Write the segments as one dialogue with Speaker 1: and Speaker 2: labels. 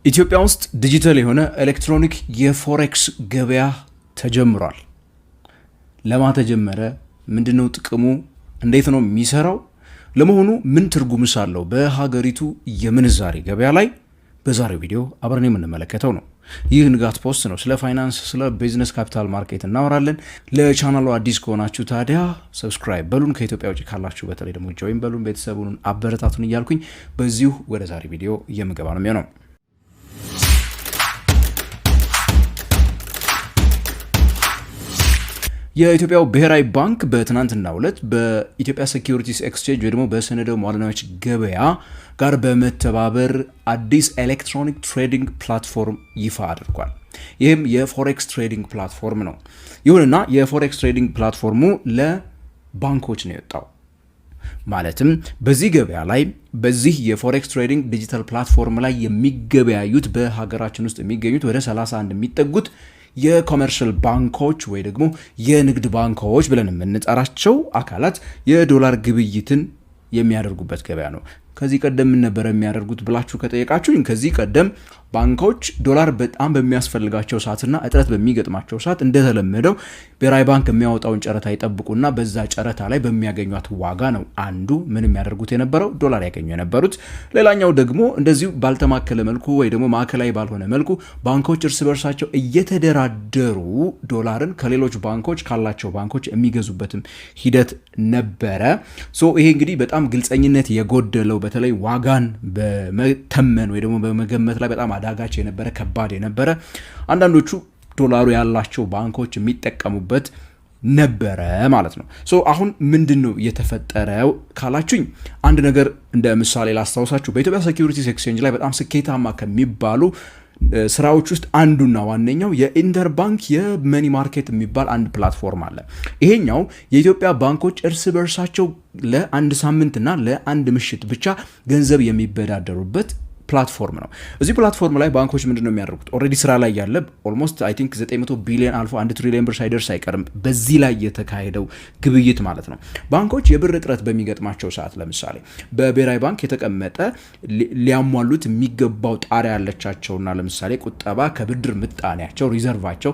Speaker 1: ኢትዮጵያ ውስጥ ዲጂታል የሆነ ኤሌክትሮኒክ የፎሬክስ ገበያ ተጀምሯል። ለማ ተጀመረ? ምንድነው ጥቅሙ? እንዴት ነው የሚሰራው? ለመሆኑ ምን ትርጉምስ አለው በሀገሪቱ የምንዛሬ ገበያ ላይ? በዛሬው ቪዲዮ አብረን የምንመለከተው ነው። ይህ ንጋት ፖስት ነው። ስለ ፋይናንስ፣ ስለ ቢዝነስ ካፒታል ማርኬት እናወራለን። ለቻናሉ አዲስ ከሆናችሁ ታዲያ ሰብስክራይብ በሉን። ከኢትዮጵያ ውጭ ካላችሁ በተለይ ደግሞ ጆይን በሉን፣ ቤተሰቡን አበረታቱን እያልኩኝ በዚሁ ወደ ዛሬ ቪዲዮ የምገባ ነው የሚሆነው። የኢትዮጵያው ብሔራዊ ባንክ በትናንትናው ዕለት በኢትዮጵያ ሴኩሪቲስ ኤክስቼንጅ ወይ ደግሞ በሰነደ ሙዓለ ንዋዮች ገበያ ጋር በመተባበር አዲስ ኤሌክትሮኒክ ትሬዲንግ ፕላትፎርም ይፋ አድርጓል። ይህም የፎሬክስ ትሬዲንግ ፕላትፎርም ነው። ይሁንና የፎሬክስ ትሬዲንግ ፕላትፎርሙ ለባንኮች ነው የወጣው። ማለትም በዚህ ገበያ ላይ በዚህ የፎሬክስ ትሬዲንግ ዲጂታል ፕላትፎርም ላይ የሚገበያዩት በሀገራችን ውስጥ የሚገኙት ወደ 31 የሚጠጉት የኮመርሻል ባንኮች ወይ ደግሞ የንግድ ባንኮች ብለን የምንጠራቸው አካላት የዶላር ግብይትን የሚያደርጉበት ገበያ ነው። ከዚህ ቀደም ምን ነበር የሚያደርጉት ብላችሁ ከጠየቃችሁ፣ ከዚህ ቀደም ባንኮች ዶላር በጣም በሚያስፈልጋቸው ሰዓትና እጥረት በሚገጥማቸው ሰዓት እንደተለመደው ብሔራዊ ባንክ የሚያወጣውን ጨረታ ይጠብቁና በዛ ጨረታ ላይ በሚያገኟት ዋጋ ነው አንዱ ምን የሚያደርጉት የነበረው ዶላር ያገኙ የነበሩት። ሌላኛው ደግሞ እንደዚሁ ባልተማከለ መልኩ ወይ ደግሞ ማዕከላዊ ባልሆነ መልኩ ባንኮች እርስ በርሳቸው እየተደራደሩ ዶላርን ከሌሎች ባንኮች ካላቸው ባንኮች የሚገዙበትም ሂደት ነበረ። ይሄ እንግዲህ በጣም ግልጸኝነት የጎደለው በተለይ ዋጋን በመተመን ወይ ደግሞ በመገመት ላይ በጣም አዳጋች የነበረ ከባድ የነበረ አንዳንዶቹ ዶላሩ ያላቸው ባንኮች የሚጠቀሙበት ነበረ ማለት ነው። አሁን ምንድነው የተፈጠረው ካላችሁኝ፣ አንድ ነገር እንደ ምሳሌ ላስታውሳችሁ። በኢትዮጵያ ሴኩሪቲስ ኤክስቼንጅ ላይ በጣም ስኬታማ ከሚባሉ ስራዎች ውስጥ አንዱና ዋነኛው የኢንተርባንክ የመኒ ማርኬት የሚባል አንድ ፕላትፎርም አለ። ይሄኛው የኢትዮጵያ ባንኮች እርስ በርሳቸው ለአንድ ሳምንትና ለአንድ ምሽት ብቻ ገንዘብ የሚበዳደሩበት ፕላትፎርም ነው። እዚህ ፕላትፎርም ላይ ባንኮች ምንድነው የሚያደርጉት? ኦልሬዲ ስራ ላይ ያለ ኦልሞስት አይ ቲንክ 900 ቢሊዮን አልፎ 1 ትሪሊዮን ብር ሳይደርስ አይቀርም በዚህ ላይ የተካሄደው ግብይት ማለት ነው። ባንኮች የብር እጥረት በሚገጥማቸው ሰዓት ለምሳሌ በብሔራዊ ባንክ የተቀመጠ ሊያሟሉት የሚገባው ጣሪያ ያለቻቸውና ለምሳሌ ቁጠባ ከብድር ምጣኔያቸው ሪዘርቫቸው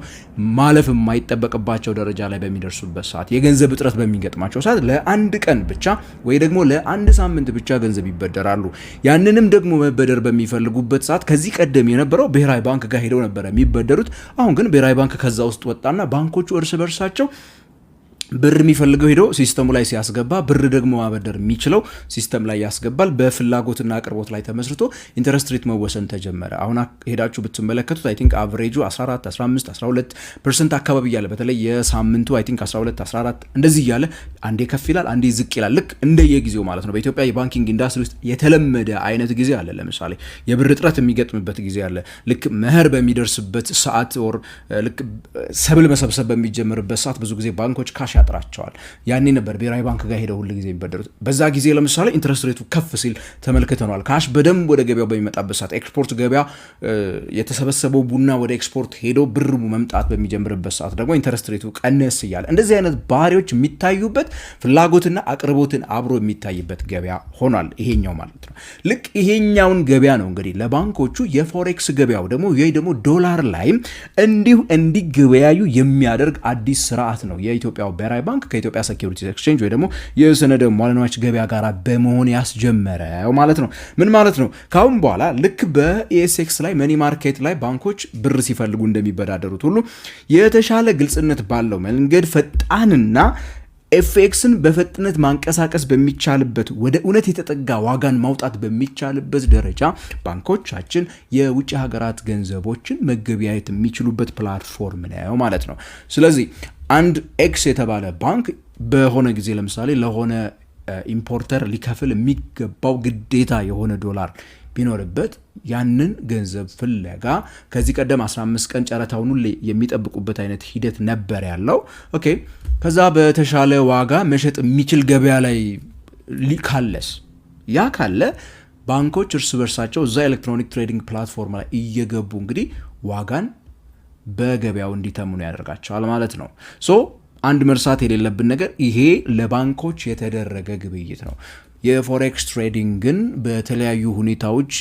Speaker 1: ማለፍ የማይጠበቅባቸው ደረጃ ላይ በሚደርሱበት ሰዓት፣ የገንዘብ እጥረት በሚገጥማቸው ሰዓት ለአንድ ቀን ብቻ ወይ ደግሞ ለአንድ ሳምንት ብቻ ገንዘብ ይበደራሉ። ያንንም ደግሞ መበደር በሚፈልጉበት ሰዓት ከዚህ ቀደም የነበረው ብሔራዊ ባንክ ጋር ሄደው ነበር የሚበደሩት። አሁን ግን ብሔራዊ ባንክ ከዛ ውስጥ ወጣና ባንኮቹ እርስ በርሳቸው ብር የሚፈልገው ሄዶ ሲስተሙ ላይ ሲያስገባ፣ ብር ደግሞ ማበደር የሚችለው ሲስተም ላይ ያስገባል። በፍላጎትና አቅርቦት ላይ ተመስርቶ ኢንተረስት ሬት መወሰን ተጀመረ። አሁን ሄዳችሁ ብትመለከቱት አይ ቲንክ አቨሬጁ 14 15 12% አካባቢ እያለ በተለይ የሳምንቱ አይ ቲንክ 12 14 እንደዚህ እያለ አንዴ ከፍ ይላል፣ አንዴ ዝቅ ይላል። ልክ እንደየጊዜው ማለት ነው። በኢትዮጵያ የባንኪንግ ኢንዱስትሪ ውስጥ የተለመደ አይነት ጊዜ አለ። ለምሳሌ የብር እጥረት የሚገጥምበት ጊዜ አለ። ልክ መኸር በሚደርስበት ሰዓት ኦር ልክ ሰብል መሰብሰብ በሚጀምርበት ሰዓት ብዙ ጊዜ ባንኮች ካሽ ያጥራቸዋል። ያኔ ነበር ብሔራዊ ባንክ ጋር ሄደው ሁሉ ጊዜ የሚበደሩት። በዛ ጊዜ ለምሳሌ ኢንትረስት ሬቱ ከፍ ሲል ተመልክተናል። ካሽ በደንብ ወደ ገበያው በሚመጣበት ሰዓት፣ ኤክስፖርት ገበያ የተሰበሰበው ቡና ወደ ኤክስፖርት ሄዶ ብር መምጣት በሚጀምርበት ሰዓት ደግሞ ኢንትረስት ሬቱ ቀነስ እያለ እንደዚህ አይነት ባህሪዎች የሚታዩበት ፍላጎትና አቅርቦትን አብሮ የሚታይበት ገበያ ሆኗል ይሄኛው ማለት ነው። ልክ ይሄኛውን ገበያ ነው እንግዲህ ለባንኮቹ የፎሬክስ ገበያው ደግሞ ወይ ደግሞ ዶላር ላይ እንዲሁ እንዲገበያዩ የሚያደርግ አዲስ ስርዓት ነው የኢትዮጵያው ብሔራዊ ባንክ ከኢትዮጵያ ሴኩሪቲስ ኤክስቼንጅ ወይ ደግሞ የሰነደ ሙዓለ ንዋዮች ገበያ ጋር በመሆን ያስጀመረው ማለት ነው። ምን ማለት ነው? ካሁን በኋላ ልክ በኢኤስኤክስ ላይ መኒ ማርኬት ላይ ባንኮች ብር ሲፈልጉ እንደሚበዳደሩት ሁሉ የተሻለ ግልጽነት ባለው መንገድ ፈጣንና ኤፍኤክስን በፍጥነት ማንቀሳቀስ በሚቻልበት ወደ እውነት የተጠጋ ዋጋን ማውጣት በሚቻልበት ደረጃ ባንኮቻችን የውጭ ሀገራት ገንዘቦችን መገበያየት የሚችሉበት ፕላትፎርም ነው ማለት ነው። ስለዚህ አንድ ኤክስ የተባለ ባንክ በሆነ ጊዜ ለምሳሌ ለሆነ ኢምፖርተር ሊከፍል የሚገባው ግዴታ የሆነ ዶላር ቢኖርበት ያንን ገንዘብ ፍለጋ ከዚህ ቀደም 15 ቀን ጨረታውን ሁሌ የሚጠብቁበት አይነት ሂደት ነበር ያለው። ኦኬ፣ ከዛ በተሻለ ዋጋ መሸጥ የሚችል ገበያ ላይ ካለስ ያ ካለ ባንኮች እርስ በርሳቸው እዛ ኤሌክትሮኒክ ትሬዲንግ ፕላትፎርም ላይ እየገቡ እንግዲህ ዋጋን በገበያው እንዲተምኑ ያደርጋቸዋል ማለት ነው። አንድ መርሳት የሌለብን ነገር ይሄ ለባንኮች የተደረገ ግብይት ነው። የፎሬክስ ትሬዲንግን በተለያዩ ሁኔታዎች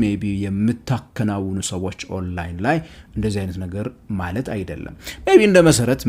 Speaker 1: ሜቢ የምታከናውኑ ሰዎች ኦንላይን ላይ እንደዚህ አይነት ነገር ማለት አይደለም። ሜቢ እንደ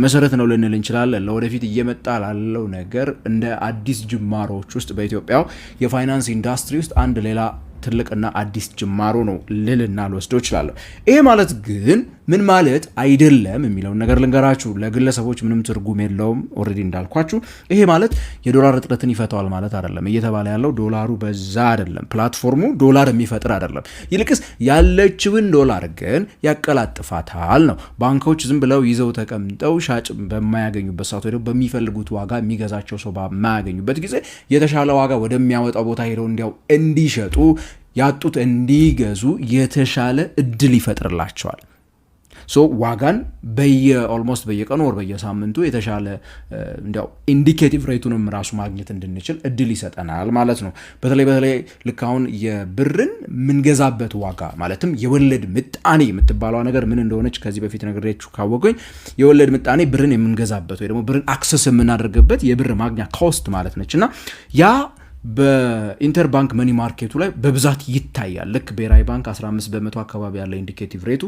Speaker 1: መሰረት ነው ልንል እንችላለን። ለወደፊት እየመጣ ላለው ነገር እንደ አዲስ ጅማሮዎች ውስጥ በኢትዮጵያ የፋይናንስ ኢንዱስትሪ ውስጥ አንድ ሌላ ትልቅና አዲስ ጅማሮ ነው ልልና ልወስደው እችላለሁ። ይሄ ማለት ግን ምን ማለት አይደለም የሚለውን ነገር ልንገራችሁ። ለግለሰቦች ምንም ትርጉም የለውም። ኦልሬዲ እንዳልኳችሁ ይሄ ማለት የዶላር እጥረትን ይፈታዋል ማለት አይደለም። እየተባለ ያለው ዶላሩ በዛ አይደለም። ፕላትፎርሙ ዶላር የሚፈጥር አይደለም። ይልቅስ ያለችውን ዶላር ግን ያቀላጥፋታል ነው። ባንኮች ዝም ብለው ይዘው ተቀምጠው ሻጭ በማያገኙበት ሰዓት ወይ በሚፈልጉት ዋጋ የሚገዛቸው ሰው በማያገኙበት ጊዜ የተሻለ ዋጋ ወደሚያወጣው ቦታ ሄደው እንዲሸጡ ያጡት እንዲገዙ የተሻለ እድል ይፈጥርላቸዋል። ሶ ዋጋን ኦልሞስት በየቀኑ ወር በየሳምንቱ የተሻለ እንዲያው ኢንዲኬቲቭ ሬቱንም ራሱ ማግኘት እንድንችል እድል ይሰጠናል ማለት ነው። በተለይ ልክ አሁን የብርን ምንገዛበት ዋጋ ማለትም የወለድ ምጣኔ የምትባለው ነገር ምን እንደሆነች ከዚህ በፊት ነግሬያችሁ ካወቁኝ የወለድ ምጣኔ ብርን የምንገዛበት ወይ ደግሞ ብርን አክሰስ የምናደርግበት የብር ማግኛ ኮስት ማለት ነችና ያ በኢንተርባንክ መኒ ማርኬቱ ላይ በብዛት ይታያል። ልክ ብሔራዊ ባንክ 15% አካባቢ ያለ ኢንዲኬቲቭ ሬቱ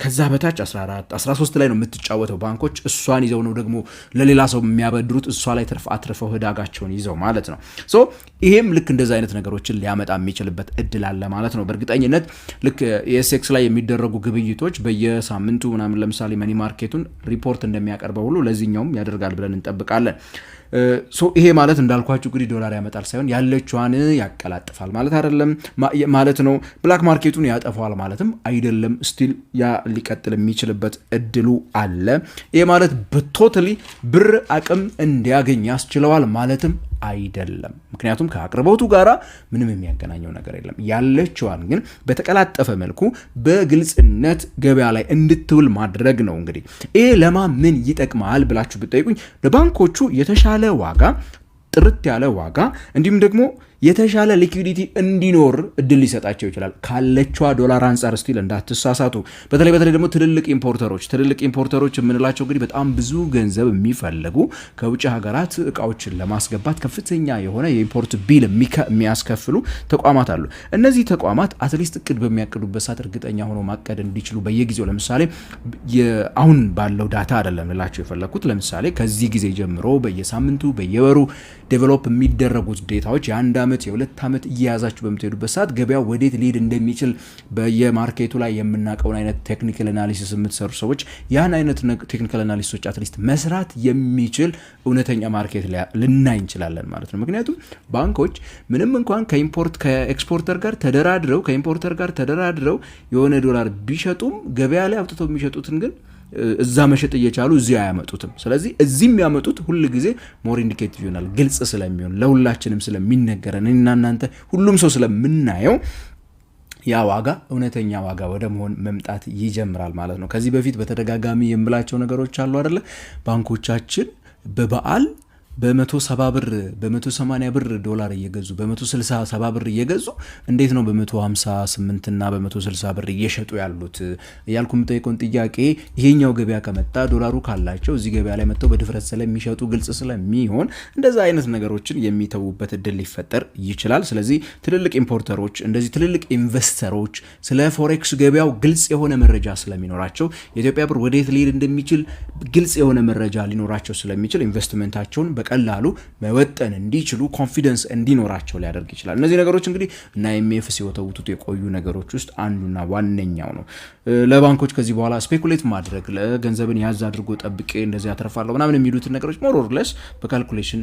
Speaker 1: ከዛ በታች 14 13 ላይ ነው የምትጫወተው። ባንኮች እሷን ይዘው ነው ደግሞ ለሌላ ሰው የሚያበድሩት፣ እሷ ላይ አትርፈው ህዳጋቸውን ይዘው ማለት ነው። ሶ ይሄም ልክ እንደዛ አይነት ነገሮችን ሊያመጣ የሚችልበት እድል አለ ማለት ነው። በእርግጠኝነት ልክ ኤስኤክስ ላይ የሚደረጉ ግብይቶች በየሳምንቱ ምናምን ለምሳሌ መኒ ማርኬቱን ሪፖርት እንደሚያቀርበው ሁሉ ለዚህኛውም ያደርጋል ብለን እንጠብቃለን። ይሄ ማለት እንዳልኳችሁ እንግዲህ ዶላር ያመጣል ሳይሆን ያለችዋን ያቀላጥፋል ማለት አይደለም ማለት ነው። ብላክ ማርኬቱን ያጠፋዋል ማለትም አይደለም። ስቲል ያ ሊቀጥል የሚችልበት እድሉ አለ። ይሄ ማለት በቶታሊ ብር አቅም እንዲያገኝ ያስችለዋል ማለትም አይደለም። ምክንያቱም ከአቅርቦቱ ጋራ ምንም የሚያገናኘው ነገር የለም። ያለችዋን ግን በተቀላጠፈ መልኩ በግልጽነት ገበያ ላይ እንድትውል ማድረግ ነው። እንግዲህ ይሄ ለማ ምን ይጠቅማል ብላችሁ ብትጠይቁኝ ለባንኮቹ የተሻለ ዋጋ፣ ጥርት ያለ ዋጋ እንዲሁም ደግሞ የተሻለ ሊኩዊዲቲ እንዲኖር እድል ሊሰጣቸው ይችላል ካለችዋ ዶላር አንጻር። ስቲል እንዳትሳሳቱ። በተለይ ደግሞ ትልልቅ ኢምፖርተሮች የምንላቸው እንግዲህ በጣም ብዙ ገንዘብ የሚፈልጉ ከውጭ ሀገራት እቃዎችን ለማስገባት ከፍተኛ የሆነ የኢምፖርት ቢል የሚያስከፍሉ ተቋማት አሉ። እነዚህ ተቋማት አትሊስት እቅድ በሚያቅዱበት ሰዓት እርግጠኛ ሆኖ ማቀድ እንዲችሉ በየጊዜው ለምሳሌ አሁን ባለው ዳታ አይደለም ልላቸው የፈለኩት። ለምሳሌ ከዚህ ጊዜ ጀምሮ በየሳምንቱ በየወሩ ዴቨሎፕ የሚደረጉት ዴታዎች የአንድ ዓመት የሁለት ዓመት እየያዛችሁ በምትሄዱበት ሰዓት ገበያው ወዴት ሊሄድ እንደሚችል በየማርኬቱ ላይ የምናውቀውን አይነት ቴክኒካል አናሊሲስ የምትሰሩ ሰዎች ያን አይነት ቴክኒካል አናሊሲሶች አትሊስት መስራት የሚችል እውነተኛ ማርኬት ልናይ እንችላለን ማለት ነው። ምክንያቱም ባንኮች ምንም እንኳን ከኤክስፖርተር ጋር ተደራድረው የሆነ ዶላር ቢሸጡም ገበያ ላይ አውጥተው የሚሸጡትን ግን እዛ መሸጥ እየቻሉ እዚህ አያመጡትም። ስለዚህ እዚህ የሚያመጡት ሁል ጊዜ ሞር ኢንዲኬቲቭ ይሆናል፣ ግልጽ ስለሚሆን ለሁላችንም ስለሚነገረን እና እናንተ ሁሉም ሰው ስለምናየው ያ ዋጋ እውነተኛ ዋጋ ወደ መሆን መምጣት ይጀምራል ማለት ነው። ከዚህ በፊት በተደጋጋሚ የምላቸው ነገሮች አሉ አይደለ? ባንኮቻችን በበዓል በ170 ብር በ180 ብር ዶላር እየገዙ በ167 ብር እየገዙ እንዴት ነው በ158 እና በ160 ብር እየሸጡ ያሉት እያልኩ የምጠይቀውን ጥያቄ ይሄኛው ገበያ ከመጣ ዶላሩ ካላቸው እዚህ ገበያ ላይ መጥተው በድፍረት ስለሚሸጡ ግልጽ ስለሚሆን እንደዛ አይነት ነገሮችን የሚተዉበት እድል ሊፈጠር ይችላል። ስለዚህ ትልልቅ ኢምፖርተሮች እንደዚህ ትልልቅ ኢንቨስተሮች ስለ ፎሬክስ ገበያው ግልጽ የሆነ መረጃ ስለሚኖራቸው የኢትዮጵያ ብር ወዴት ሊሄድ እንደሚችል ግልጽ የሆነ መረጃ ሊኖራቸው ስለሚችል ኢንቨስትመንታቸውን በቀላሉ መወጠን እንዲችሉ ኮንፊደንስ እንዲኖራቸው ሊያደርግ ይችላል። እነዚህ ነገሮች እንግዲህ እና IMF ሲወተውቱት የቆዩ ነገሮች ውስጥ አንዱና ዋነኛው ነው። ለባንኮች ከዚህ በኋላ ስፔኩሌት ማድረግ ለገንዘብን ያዝ አድርጎ ጠብቄ እንደዚህ ያተርፋለሁ ምናምን የሚሉትን ነገሮች ሞር ኦር ለስ በካልኩሌሽን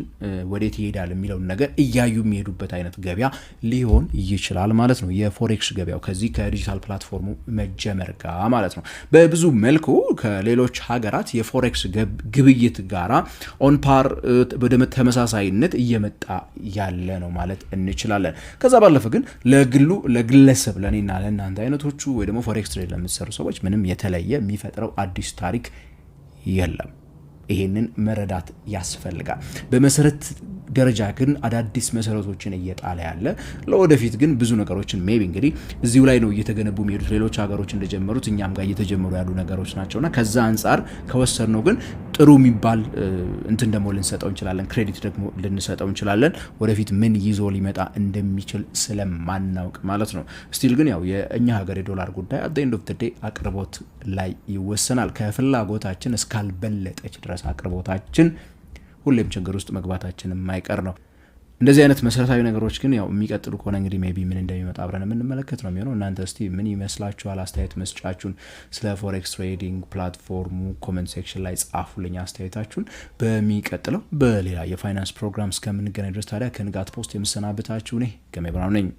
Speaker 1: ወዴት ይሄዳል የሚለውን ነገር እያዩ የሚሄዱበት አይነት ገበያ ሊሆን ይችላል ማለት ነው። የፎሬክስ ገበያው ከዚህ ከዲጂታል ፕላትፎርሙ መጀመር ጋር ማለት ነው በብዙ መልኩ ከሌሎች ሀገራት የፎሬክስ ግብይት ጋራ ኦን ፓር ወደ ተመሳሳይነት እየመጣ ያለ ነው ማለት እንችላለን። ከዛ ባለፈ ግን ለግለሰብ ለኔና ለእናንተ አይነቶቹ ወይ ደግሞ ፎሬክስ ትሬድ ለምትሰሩ ሰዎች ምንም የተለየ የሚፈጥረው አዲስ ታሪክ የለም። ይሄንን መረዳት ያስፈልጋል። በመሰረት ደረጃ ግን አዳዲስ መሰረቶችን እየጣለ ያለ ለወደፊት ግን ብዙ ነገሮችን ሜቢ እንግዲህ እዚሁ ላይ ነው እየተገነቡ የሚሄዱት ሌሎች ሀገሮች እንደጀመሩት እኛም ጋር እየተጀመሩ ያሉ ነገሮች ናቸውና ከዛ አንጻር ከወሰድነው ግን ጥሩ የሚባል እንትን ደግሞ ልንሰጠው እንችላለን፣ ክሬዲት ደግሞ ልንሰጠው እንችላለን ወደፊት ምን ይዞ ሊመጣ እንደሚችል ስለማናውቅ ማለት ነው። ስቲል ግን ያው የእኛ ሀገር የዶላር ጉዳይ at the end of the day አቅርቦት ላይ ይወሰናል። ከፍላጎታችን እስካልበለጠች ድረስ አቅርቦታችን ሁሌም ችግር ውስጥ መግባታችን የማይቀር ነው። እንደዚህ አይነት መሰረታዊ ነገሮች ግን ያው የሚቀጥሉ ከሆነ እንግዲህ ሜቢ ምን እንደሚመጣ አብረን የምንመለከት ነው የሚሆነው። እናንተ እስቲ ምን ይመስላችኋል? አስተያየት መስጫችሁን ስለ ፎሬክስ ትሬዲንግ ፕላትፎርሙ ኮሜንት ሴክሽን ላይ ጻፉልኝ አስተያየታችሁን። በሚቀጥለው በሌላ የፋይናንስ ፕሮግራም እስከምንገናኝ ድረስ ታዲያ ከንጋት ፖስት የምሰናበታችሁ እኔ ገሜ ብርሃኑ ነኝ።